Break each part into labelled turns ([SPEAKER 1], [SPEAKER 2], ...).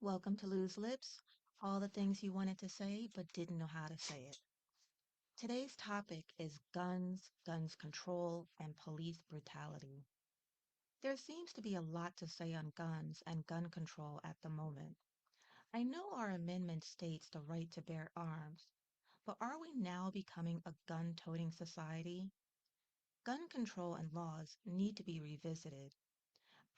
[SPEAKER 1] Welcome to Lose Lips, all the things you wanted to say but didn't know how to say it. Today's topic is guns, guns control, and police brutality. There seems to be a lot to say on guns and gun control at the moment. I know our amendment states the right to bear arms, but are we now becoming a gun-toting society? Gun control and laws need to be revisited.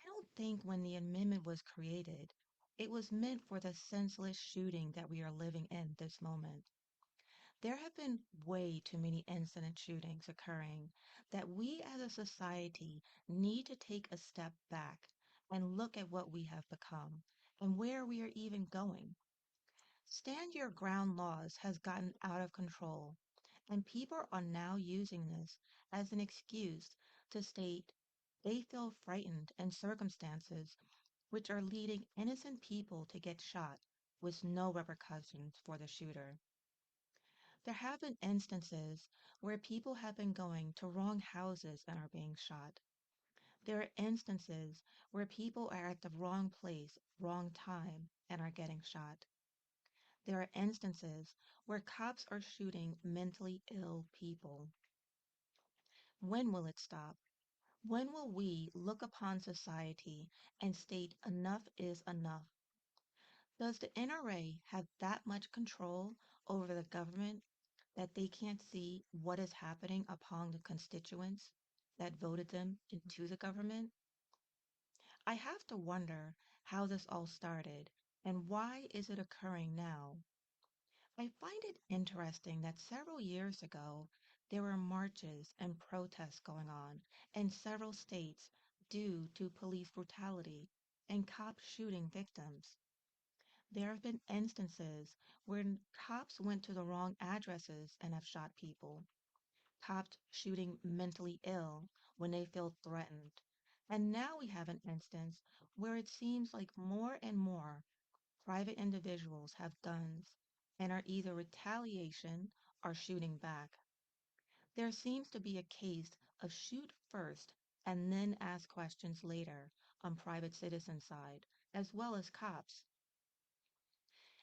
[SPEAKER 1] I don't think when the amendment was created, it was meant for the senseless shooting that we are living in this moment. There have been way too many incident shootings occurring that we as a society need to take a step back and look at what we have become and where we are even going. Stand your ground laws has gotten out of control, and people are now using this as an excuse to state they feel frightened in circumstances which are leading innocent people to get shot with no repercussions for the shooter. There have been instances where people have been going to wrong houses and are being shot. There are instances where people are at the wrong place, wrong time, and are getting shot. There are instances where cops are shooting mentally ill people. When will it stop? When will we look upon society and state enough is enough? Does the NRA have that much control over the government that they can't see what is happening upon the constituents that voted them into the government? I have to wonder how this all started and why is it occurring now? I find it interesting that several years ago there were marches and protests going on in several states due to police brutality and cops shooting victims. There have been instances where cops went to the wrong addresses and have shot people, cops shooting mentally ill when they feel threatened. And now we have an instance where it seems like more and more private individuals have guns and are either retaliation or shooting back. There seems to be a case of shoot first and then ask questions later on private citizen side, as well as cops.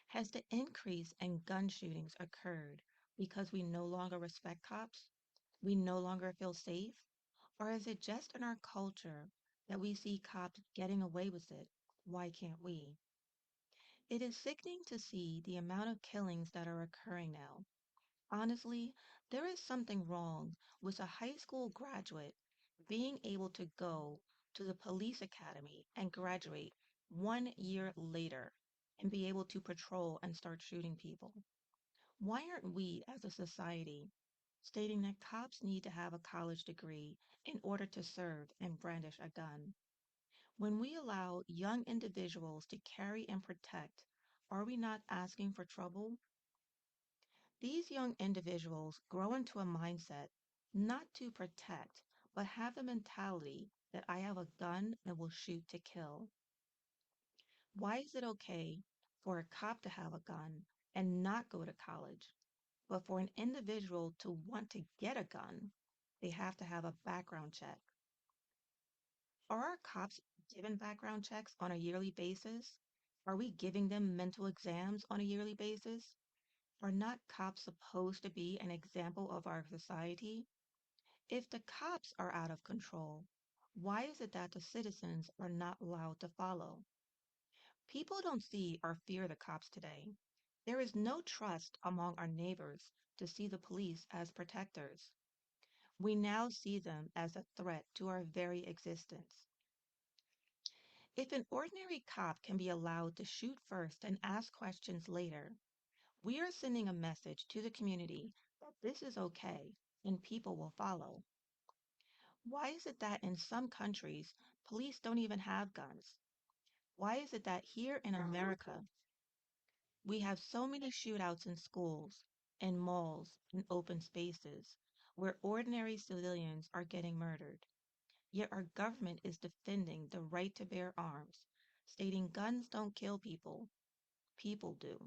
[SPEAKER 1] Has the increase in gun shootings occurred because we no longer respect cops? We no longer feel safe? Or is it just in our culture that we see cops getting away with it? Why can't we? It is sickening to see the amount of killings that are occurring now. Honestly, there is something wrong with a high school graduate being able to go to the police academy and graduate 1 year later and be able to patrol and start shooting people. Why aren't we, as a society, stating that cops need to have a college degree in order to serve and brandish a gun? When we allow young individuals to carry and protect, are we not asking for trouble? These young individuals grow into a mindset not to protect, but have the mentality that I have a gun and will shoot to kill. Why is it okay for a cop to have a gun and not go to college, but for an individual to want to get a gun, they have to have a background check? Are our cops given background checks on a yearly basis? Are we giving them mental exams on a yearly basis? Are not cops supposed to be an example of our society? If the cops are out of control, why is it that the citizens are not allowed to follow? People don't see or fear the cops today. There is no trust among our neighbors to see the police as protectors. We now see them as a threat to our very existence. If an ordinary cop can be allowed to shoot first and ask questions later, we are sending a message to the community that this is okay and people will follow. Why is it that in some countries, police don't even have guns? Why is it that here in America, we have so many shootouts in schools, in malls, in open spaces, where ordinary civilians are getting murdered? Yet our government is defending the right to bear arms, stating guns don't kill people, people do.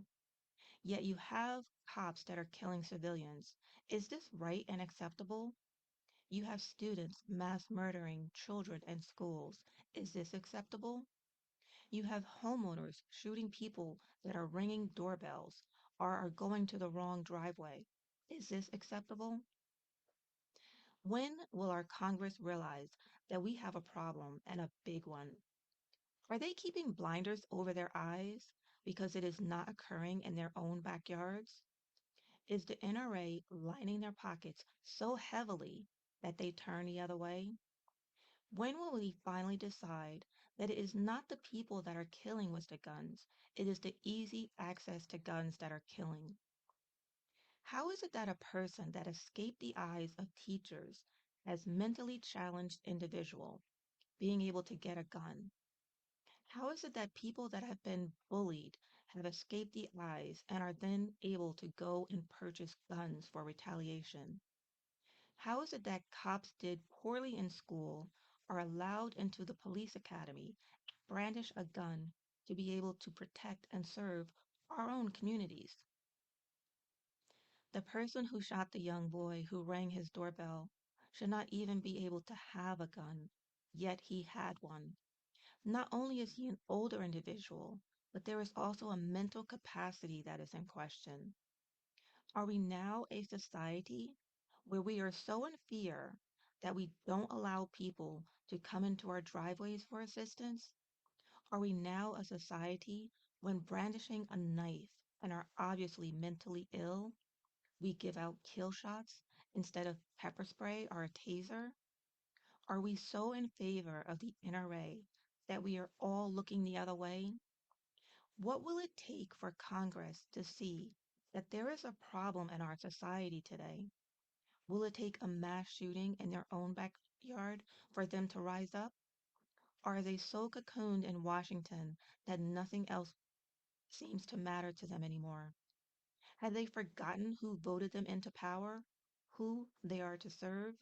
[SPEAKER 1] Yet you have cops that are killing civilians. Is this right and acceptable? You have students mass murdering children in schools. Is this acceptable? You have homeowners shooting people that are ringing doorbells or are going to the wrong driveway. Is this acceptable? When will our Congress realize that we have a problem and a big one? Are they keeping blinders over their eyes because it is not occurring in their own backyards? Is the NRA lining their pockets so heavily that they turn the other way? When will we finally decide that it is not the people that are killing with the guns, it is the easy access to guns that are killing? How is it that a person that escaped the eyes of teachers as mentally challenged individual being able to get a gun? How is it that people that have been bullied have escaped the eyes and are then able to go and purchase guns for retaliation? How is it that cops did poorly in school are allowed into the police academy, brandish a gun to be able to protect and serve our own communities? The person who shot the young boy who rang his doorbell should not even be able to have a gun, yet he had one. Not only is he an older individual, but there is also a mental capacity that is in question. Are we now a society where we are so in fear that we don't allow people to come into our driveways for assistance? Are we now a society when brandishing a knife and are obviously mentally ill, we give out kill shots instead of pepper spray or a taser? Are we so in favor of the NRA that we are all looking the other way? What will it take for Congress to see that there is a problem in our society today? Will it take a mass shooting in their own backyard for them to rise up? Or are they so cocooned in Washington that nothing else seems to matter to them anymore? Have they forgotten who voted them into power, who they are to serve,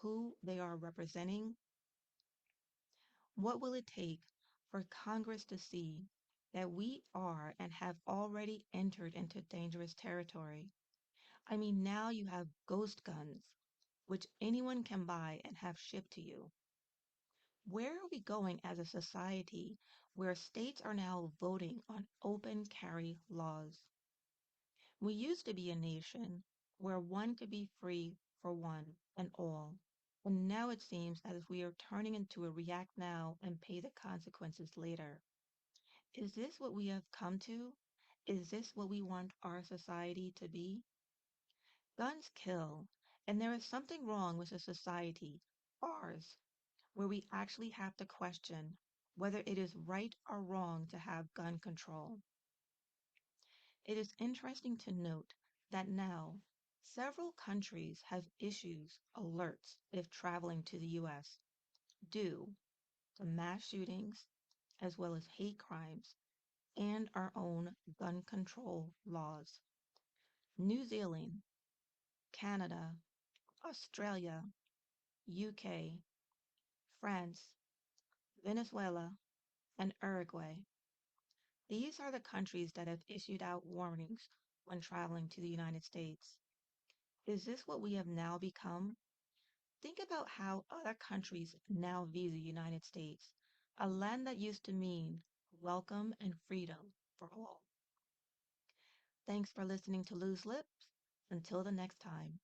[SPEAKER 1] who they are representing? What will it take for Congress to see that we are and have already entered into dangerous territory? I mean, now you have ghost guns, which anyone can buy and have shipped to you. Where are we going as a society where states are now voting on open carry laws? We used to be a nation where one could be free for one and all. And now it seems as if we are turning into a react now and pay the consequences later. Is this what we have come to? Is this what we want our society to be? Guns kill, and there is something wrong with a society, ours, where we actually have to question whether it is right or wrong to have gun control. It is interesting to note that now several countries have issued alerts if traveling to the US due to mass shootings as well as hate crimes and our own gun control laws. New Zealand, Canada, Australia, UK, France, Venezuela, and Uruguay. These are the countries that have issued out warnings when traveling to the United States. Is this what we have now become? Think about how other countries now view the United States, a land that used to mean welcome and freedom for all. Thanks for listening to Loose Lips. Until the next time.